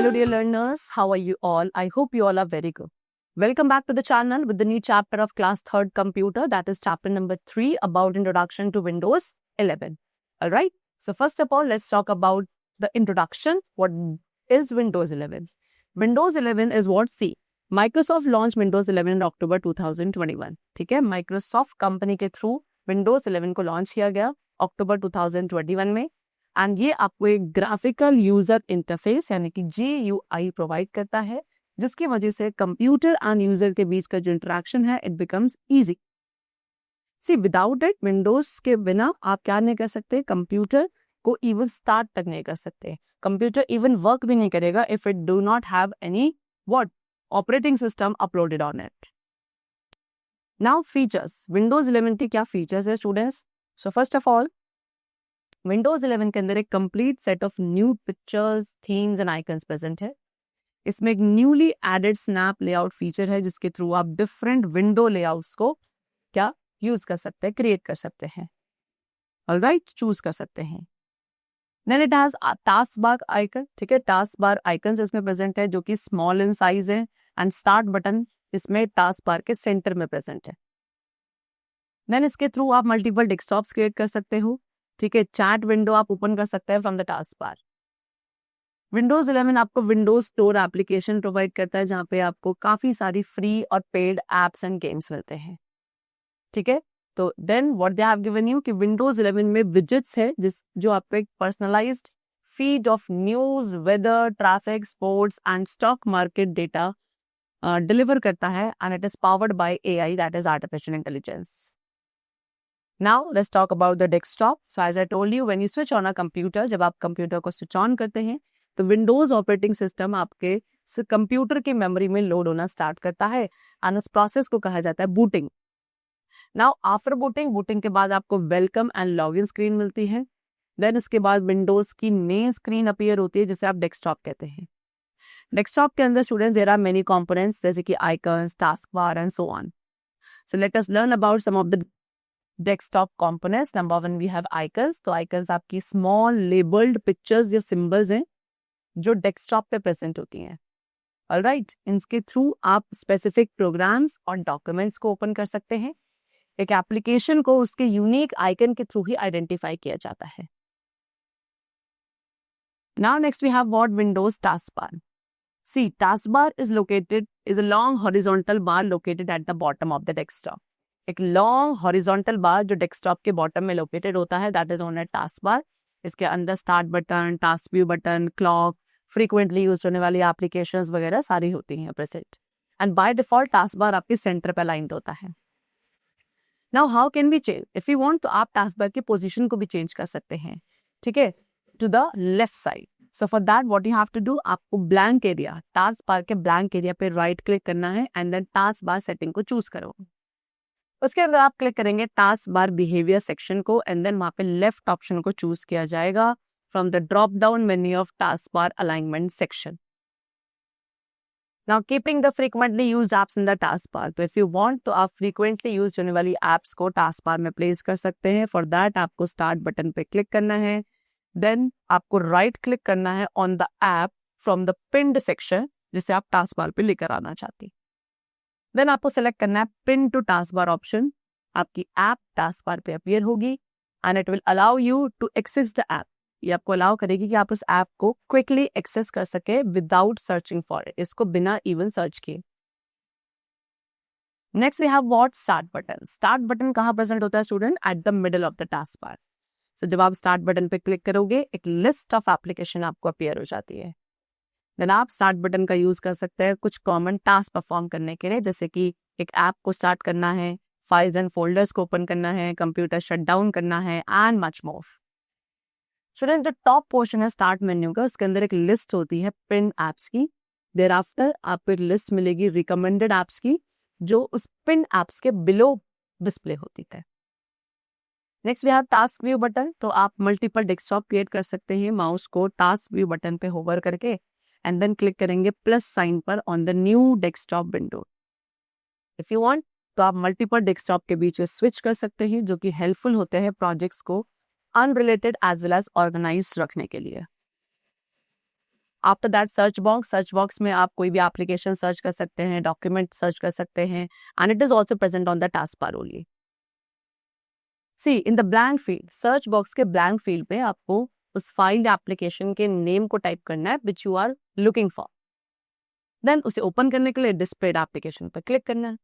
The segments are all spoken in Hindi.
Hello dear learners, how are you all? I hope you all are very good. Welcome back to the channel with the new chapter of class 3rd computer, that is chapter number 3 about introduction to Windows 11. Alright, so first of all let's talk about the introduction. What is Windows 11? Windows 11 is what? See, Microsoft launched Windows 11 in October 2021. ठीक है, Microsoft कंपनी के थ्रू Windows 11 को लॉन्च किया गया अक्टूबर 2021 में एंड ये आपको एक ग्राफिकल यूजर इंटरफेस यानी कि GUI प्रोवाइड करता है, जिसकी वजह से कंप्यूटर एंड यूजर के बीच का जो इंटरेक्शन है it becomes easy. See without it, Windows के बिना आप क्या नहीं कर सकते, कंप्यूटर को इवन स्टार्ट तक नहीं कर सकते, कंप्यूटर इवन वर्क भी नहीं करेगा if it do not have any what operating system uploaded on it. Now features, Windows 11 के क्या फीचर्स है students? So first of all Windows 11 के अंदर एक complete set of new pictures, themes and icons present है. इसमें एक newly added snap layout feature है जिसके थ्रू आप डिफरेंट विंडो लेआउट्स को क्या यूज कर सकते हैं, क्रिएट कर सकते हैं, ऑलराइट, चूज कर सकते हैं. Then it has task bar icon. ठीक है, टास्क बार आइकन्स इसमें प्रेजेंट है जो कि स्मॉल इन साइज है एंड स्टार्ट बटन इसमें टास्क बार के सेंटर में प्रेजेंट है. देन इसके थ्रू आप मल्टीपल डेस्कटॉप्स क्रिएट कर सकते हो. ठीक है, चैट विंडो आप ओपन कर सकते हैं from the task bar. Windows 11 आपको विंडोज स्टोर एप्लीकेशन प्रोवाइड करता है जहां पे आपको काफी सारी फ्री और पेड एप्स एंड गेम्स मिलते हैं. ठीक है, तो then what they have given you कि विंडोज 11 में विजेट्स है जो आपको एक personalised feed of news, weather, traffic, sports and stock market data deliver करता है and it is powered by AI, that is artificial intelligence. Now let's talk about the desktop. So as I told you, when you switch on a computer, जब आप कंप्यूटर को स्विच ऑन करते हैं तो विंडोज ऑपरेटिंग सिस्टम आपके कंप्यूटर की मेमोरी में लोड होना स्टार्ट करता है एंड उस प्रोसेस को कहा जाता है बूटिंग. नाउ आफ्टर बूटिंग के बाद आपको वेलकम एंड लॉगिन स्क्रीन मिलती है. देन इसके बाद विंडोज की मेन स्क्रीन अपीयर होती है जिसे आप डेस्कटॉप कहते हैं. डेस्कटॉप के अंदर student there are many components जैसे कि icons, task bar and so on. So let us learn about some of the desktop components. Number 1 we have icons. तो आइकन्स आपकी स्मॉल लेबल्ड पिक्चर्स या सिंबल्स हैं जो डेस्कटॉप पे प्रेजेंट होती हैं. ऑलराइट, इनके थ्रू आप स्पेसिफिक प्रोग्राम्स और डॉक्यूमेंट्स को ओपन कर सकते हैं. एक एप्लीकेशन को उसके यूनिक आइकन के थ्रू ही आइडेंटिफाई किया जाता है. Now next we have what Windows task bar. See, task bar is a long horizontal bar located at the bottom of the desktop. एक लॉन्ग हॉरिजॉन्टल बार जो डेस्कटॉप के बॉटम में लोकेटेड होता है, that is on a task bar. इसके अंदर start button, task view button, clock, frequently use होने वाली एप्लीकेशंस वगैरह सारी होती हैं present. And by default task bar आपके सेंटर पे अलाइंड होता है. Now how can we change? If you want तो आप टास्क बार की पोजीशन को भी चेंज कर सकते हैं. ठीक है, to the left side. So for that what you have to do, आपको ब्लैंक एरिया, टास्क बार के ब्लैंक एरिया पे राइट क्लिक करना है and then task bar setting को चूज करो. उसके अंदर आप क्लिक करेंगे टास्क बार बिहेवियर सेक्शन को एंड देन वहां पे लेफ्ट ऑप्शन को चूज किया जाएगा from the drop down menu of task bar alignment section. Now keeping the frequently used apps in the task बार. तो इफ यू वांट तो आप फ्रीक्वेंटली यूज होने वाली एप्स को टास्क बार में प्लेस कर सकते हैं. फॉर दैट आपको स्टार्ट बटन पे क्लिक करना है, देन आपको राइट क्लिक करना है on the app from the pinned section जिसे आप टास्क बार पे लेकर आना चाहते हैं. देन आपको सेलेक्ट करना है pin to task bar option. आपकी ऐप टास्क बार पे अपीयर होगी and it will allow you to access the app. ये आपको अलाउ करेगी कि आप उस ऐप को क्विकली एक्सेस कर सके विदाउट सर्चिंग फॉर इट, इसको बिना इवन सर्च किए. Next we have what start button. Start button कहाँ प्रेजेंट होता है student? At the middle of the task bar. So जब आप स्टार्ट बटन पे क्लिक करोगे एक लिस्ट ऑफ एप्लीकेशन आपको अपीयर हो जाती है. देन आप स्टार्ट बटन का यूज कर सकते हैं कुछ कॉमन टास्क परफॉर्म करने के लिए, जैसे कि एक ऐप को स्टार्ट करना है, फाइल्स एंड फोल्डर्स को ओपन करना है, कंप्यूटर शट डाउन करना है एंड मच मोर. स्टूडेंट, जो टॉप पोर्शन है स्टार्ट मेन्यू का, उसके अंदर एक लिस्ट होती है पिन एप्स की. देयर आफ्टर आपको एक लिस्ट मिलेगी रिकमेंडेड एप्स की जो उस पिन एप्स के बिलो डिस्प्ले होती है. Next we have task view button. तो आप मल्टीपल डेस्कटॉप क्रिएट कर सकते हैं माउस को टास्क व्यू बटन पे होवर करके एंड देन क्लिक करेंगे प्लस साइन पर on the new desktop window. If you want तो आप मल्टीपल डेस्कटॉप के बीच में स्विच कर सकते हैं जो कि हेल्पफुल होते हैं प्रोजेक्ट्स को unrelated as well as organised रखने के लिए. आफ्टर दैट सर्च बॉक्स में आप कोई भी एप्लीकेशन सर्च कर सकते हैं, डॉक्यूमेंट सर्च कर सकते हैं, and it is also present on the task bar only. See in the blank field, search box के ब्लैंक फील्ड पे आपको उस फाइल एप्लीकेशन के नेम को टाइप करना है which you are looking for. Then उसे ओपन करने के लिए डिस्प्लेड एप्लीकेशन पर क्लिक करना है.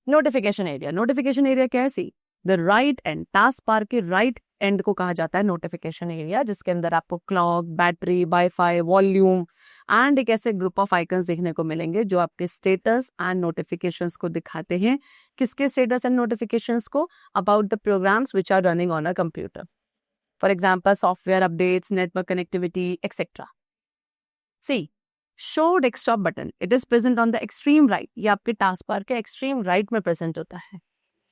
नोटिफिकेशन एरिया क्या है? See the right and, task bar के राइट एंड को कहा जाता है नोटिफिकेशन एरिया, जिसके अंदर आपको clock, battery, wifi, volume and एक ऐसे ग्रुप ऑफ आइकन्स देखने को मिलेंगे जो आपके स्टेटस एंड नोटिफिकेशंस को दिखाते हैं. किसके स्टेटस एंड नोटिफिकेशंस को? About the programs which are running on a computer. For example software updates, network connectivity etcetera. See show desktop button, it is present on the extreme right. ये आपके टास्क बार के एक्सट्रीम राइट में प्रेजेंट होता है.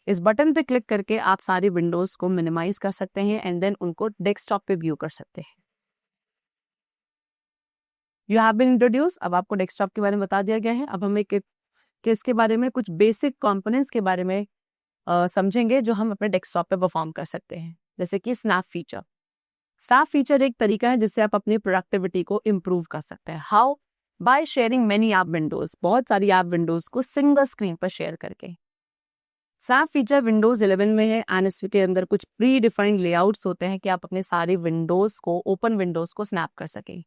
इस बटन पे क्लिक करके आप सारी विंडोज को मिनिमाइज कर सकते हैं एंड देन उनको डेस्कटॉप पे व्यू कर सकते हैं. You have been introduce. अब आपको डेस्कटॉप के बारे में बता दिया गया है. अब हम एक इसके बारे में कुछ बेसिक कंपोनेंट्स के बारे में समझेंगे जो हम अपने डेस्कटॉप पे परफॉर्म कर सकते हैं, जैसे कि स्नैप फीचर. स्नैप फीचर एक तरीका है जिससे आप अपनी प्रोडक्टिविटी को इम्प्रूव कर सकते हैं. How? By sharing many app Windows, बहुत सारी ऐप विंडोज को सिंगल स्क्रीन पर शेयर करके. स्नैप फीचर विंडोज 11 में है एंड इसके अंदर कुछ प्री डिफाइंड लेआउट्स होते हैं कि आप अपने सारी विंडोज को, ओपन विंडोज को स्नैप कर सकें.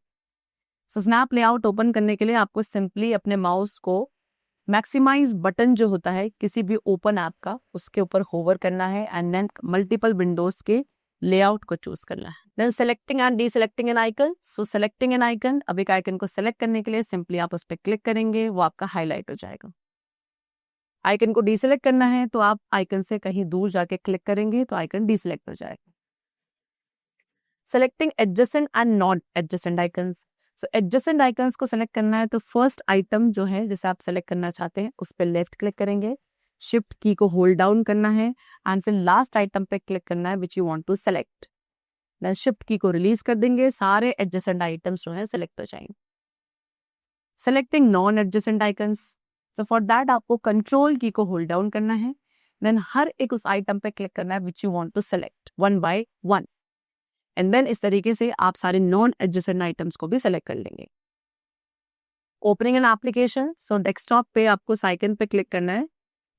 सो स्नैप लेआउट ओपन करने के लिए आपको सिंपली अपने माउस को मैक्सिमाइज बटन जो होता है किसी भी ओपन ऐप का, उसके ऊपर होवर करना है एंड देन मल्टीपल विंडोज के लेआउट को चूज करना है. Then selecting and deselecting an icon. So selecting an icon, अब एक आइकन को सेलेक्ट करने के लिए सिंपली आप उस पर क्लिक करेंगे, वो आपका हाईलाइट हो जाएगा. आइकन को डीसेलेक्ट करना है तो आप आइकन से कहीं दूर जाके क्लिक करेंगे तो आइकन डीसेलेक्ट हो जाएगा. Selecting adjacent and non adjacent icons. So adjacent icons को सेलेक्ट करना है तो फर्स्ट आइटम जो है जिसे आप सेलेक्ट करना चाहते हैं उस पर लेफ्ट क्लिक करेंगे, शिफ्ट की को होल्ड डाउन करना है एंड फिर लास्ट आइटम पे क्लिक करना है which you want to select. Then shift key को रिलीज कर देंगे, सारे एडजेसेंट आइटम्स जो है सेलेक्ट हो जाएंगे. Selecting non adjacent icons. तो फॉर दैट आपको कंट्रोल की को होल्ड डाउन करना है, देन हर एक उस आइटम पे क्लिक करना है which you want to select one by one and then इस तरीके से आप सारे नॉन एडजेसेंट आइटम्स को भी सेलेक्ट कर लेंगे. Opening an application. So desktop पे आपको उस आइकन पे क्लिक करना है,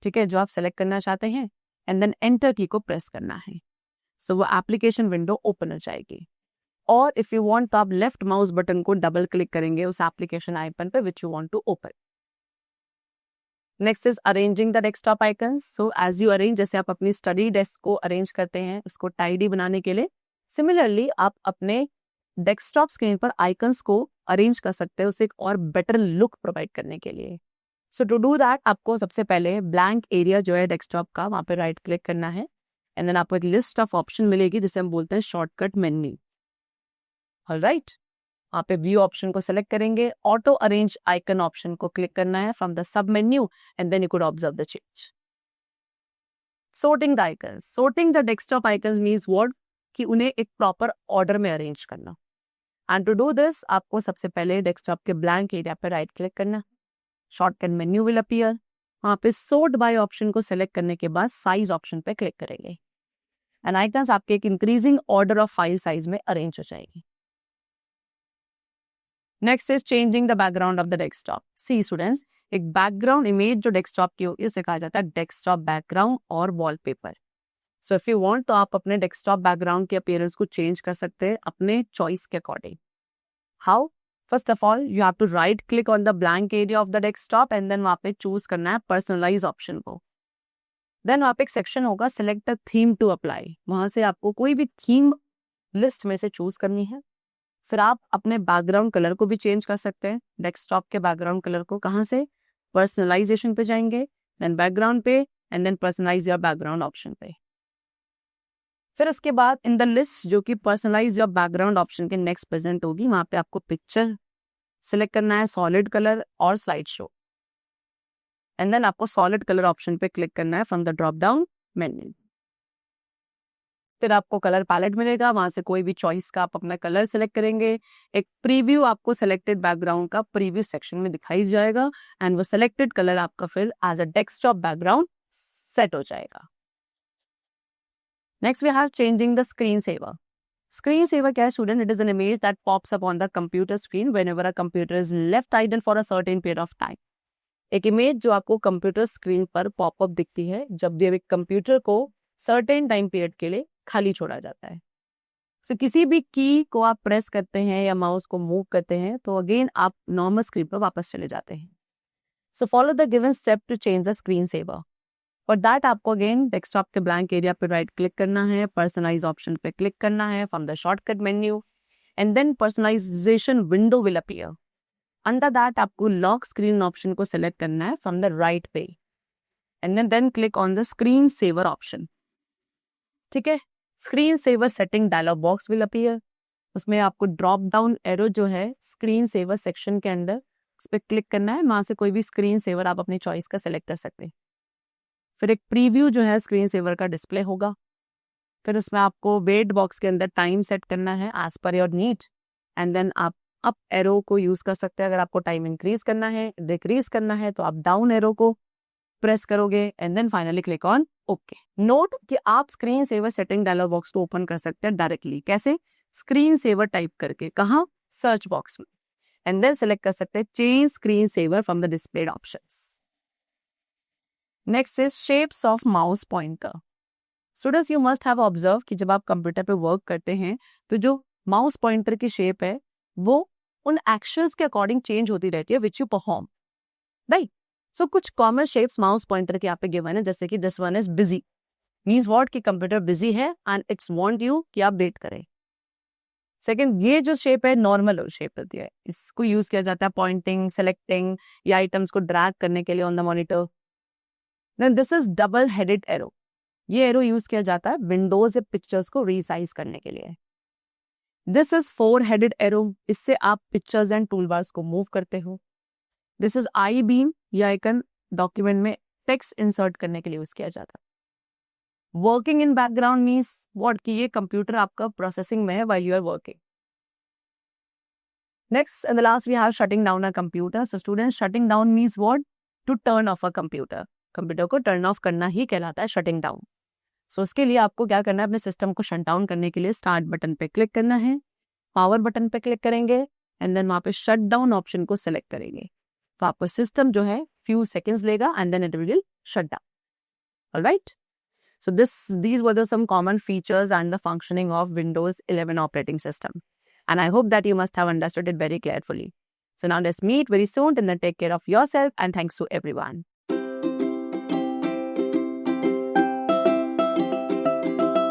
ठीक है, जो आप सेलेक्ट करना चाहते हैं एंड देन एंटर की को प्रेस करना है. सो वो एप्लीकेशन विंडो ओपन हो जाएगी. और इफ यू वांट तो आप लेफ्ट माउस बटन को डबल क्लिक करेंगे उस एप्लीकेशन आइकन पे which you want to open. Next is arranging the desktop icons. So as you arrange, जैसे आप अपनी स्टडी डेस्क को अरेंज करते हैं उसको टाइडी बनाने के लिए, सिमिलरली आप अपने डेस्कटॉप स्क्रीन पर आइकन्स को अरेंज कर सकते हैं उसे एक और बेटर लुक प्रोवाइड करने के लिए. सो टू डू दैट आपको सबसे पहले ब्लैंक एरिया जो है डेस्कटॉप का, वहां पे राइट क्लिक करना है एंड देन आपको एक लिस्ट ऑफ ऑप्शन मिलेगी जिसे हम बोलते हैं शॉर्टकट मेन्यू. ऑलराइट, वहाँ पे व्यू ऑप्शन को सेलेक्ट करेंगे, ऑटो अरेंज आइकन ऑप्शन को क्लिक करना है from the sub menu and then you could observe the change. sorting the icons. Sorting the desktop icons means what? कि उन्हें एक प्रॉपर ऑर्डर में अरेंज करना. एंड टू डू दिस आपको सबसे पहले डेस्कटॉप के ब्लैंक एरिया पर राइट क्लिक करना, शॉर्टकट मेन्यू विल अपीयर, वहाँ पे सोर्ट बाय ऑप्शन को सेलेक्ट करने के बाद साइज ऑप्शन पे क्लिक करेंगे एंड आइकन्स आपके एक increasing order of file size में अरेंज हो जाएगी. Next is changing the background of the desktop. See students, एक बैकग्राउंड इमेज जो डेस्कटॉप की होगी उसे कहा जाता है डेस्कटॉप बैकग्राउंड और wallpaper. So if you want तो आप अपने डेस्कटॉप बैकग्राउंड के अपीयरेंस को चेंज कर सकते हैं अपने चॉइस के according. How? First of all you have to right click on the blank area of the desktop and then वहाँ पे चूज करना है पर्सनलाइज ऑप्शन को. देन वहाँ पे एक सेक्शन होगा select a theme to apply, वहां से आपको कोई भी थीम लिस्ट में से चूज करनी है. फिर आप अपने बैकग्राउंड कलर को भी चेंज कर सकते हैं. डेस्कटॉप के बैकग्राउंड कलर को कहाँ से? पर्सनलाइजेशन पे जाएंगे, देन बैकग्राउंड पे and then personalise your background option पे. फिर उसके बाद इन द लिस्ट जो कि पर्सनलाइज योर बैकग्राउंड ऑप्शन के नेक्स्ट प्रेजेंट होगी, वहां पे आपको पिक्चर सिलेक्ट करना है, सॉलिड कलर और स्लाइड शो, एंड देन आपको सॉलिड कलर ऑप्शन पे क्लिक करना है from the drop down menu. फिर आपको कलर पैलेट मिलेगा, वहां से कोई भी चॉइस का आप अपना कलर सेलेक्ट करेंगे. एक प्रीव्यू आपको सेलेक्टेड बैकग्राउंड का प्रीव्यू सेक्शन में दिखाई जाएगा एंड वो सेलेक्टेड कलर आपका फिर as a desktop background set हो जाएगा. Next we have changing the screen saver. Screen saver क्या है student? It is an image that pops up on the computer screen whenever a computer is left idle for a certain period of time. एक इमेज जो आपको कंप्यूटर स्क्रीन पर पॉपअप दिखती है जब भी एक कंप्यूटर को सर्टेन टाइम पीरियड के लिए खाली छोड़ा जाता है। So, किसी भी की को आप प्रेस करते हैं या माउस को मूव करते हैं तो अगेन आप नॉर्मल स्क्रीन पर वापस चले जाते हैं। So follow the given step to change the screen saver. For that आपको अगेन डेस्कटॉप के ब्लैंक एरिया पे राइट क्लिक करना है, पर्सनलाइज ऑप्शन पे क्लिक करना है from the shortcut menu and then personalisation window will appear. Under that आपको लॉक स्क्रीन ऑप्शन को सिलेक्ट करना है फ्रॉम द राइट पे and then click on the screen saver option. ठीक है, screen saver setting dialog box will appear. उसमें आपको ड्रॉप डाउन एरो जो है स्क्रीन सेवर सेक्शन के अंदर उस पर क्लिक करना है, वहां से कोई भी स्क्रीन सेवर आप अपनी चॉइस का सिलेक्ट कर सकते हैं। फिर एक प्रीव्यू जो है स्क्रीन सेवर का डिस्प्ले होगा। फिर उसमें आपको वेट बॉक्स के अंदर टाइम सेट करना है as per your need and then आप अप एरो को यूज कर सकते हैं। अगर आपको टाइम इंक्रीज करना है, डिक्रीज करना है तो आप डाउन एरो को प्रेस करोगे and then finally click on okay. Note कि आप screen saver setting dialog box को ओपन कर सकते हैं डायरेक्टली। कैसे? स्क्रीन सेवर टाइप करके, कहाँ? सर्च बॉक्स में, एंड देन सेलेक्ट कर सकते हैं change screen saver from the displayed options. Next is shapes of mouse pointer. Students you must have observe कि जब आप कंप्यूटर पे वर्क करते हैं तो जो माउस पॉइंटर की शेप है वो उन एक्शंस के अकॉर्डिंग चेंज होती रहती है विच यू परफॉर्म, राइट? सो कुछ कॉमन शेप्स माउस पॉइंटर के यहाँ पे गिवन है, जैसे कि this one is busy, means what कि कंप्यूटर बिजी है एंड इट्स वांट यू कि आप वेट करें। सेकंड, ये जो शेप है नॉर्मल शेप होती है, इसको यूज किया जाता है पॉइंटिंग, सेलेक्टिंग या आइटम्स को ड्रैग करने के लिए on the monitor. Then this is double headed arrow, ये एरो यूज किया जाता है विंडोज या पिक्चर्स को रीसाइज करने के लिए। This is four headed arrow, इससे आप पिक्चर्स एंड टूलबार्स को मूव करते हो। दिस इज आई बीम, ये आइकन डॉक्यूमेंट में टेक्स्ट इंसर्ट करने के लिए यूज किया जाता है। Working in background means what कि ये कंप्यूटर आपका प्रोसेसिंग में है while you are working. Next and the last we have shutting down a computer. So students shutting down means what? To turn of a computer. Computer को टर्न ऑफ करना ही कहलाता है शटिंग डाउन। सो उसके लिए आपको क्या करना है, अपने सिस्टम को शट डाउन करने के लिए स्टार्ट बटन पे क्लिक करना है, पावर बटन पे क्लिक करेंगे एंड देन वहां पे शट डाउन ऑप्शन को सिलेक्ट करेंगे तो आपका सिस्टम जो है फ्यू सेकेंड्स लेगा and then it will shut down. Alright, so these were some common features and the functioning of Windows 11 operating system, and I hope that you must have understood it very carefully. So now let's meet very soon, and then take care of yourself, and thanks to everyone.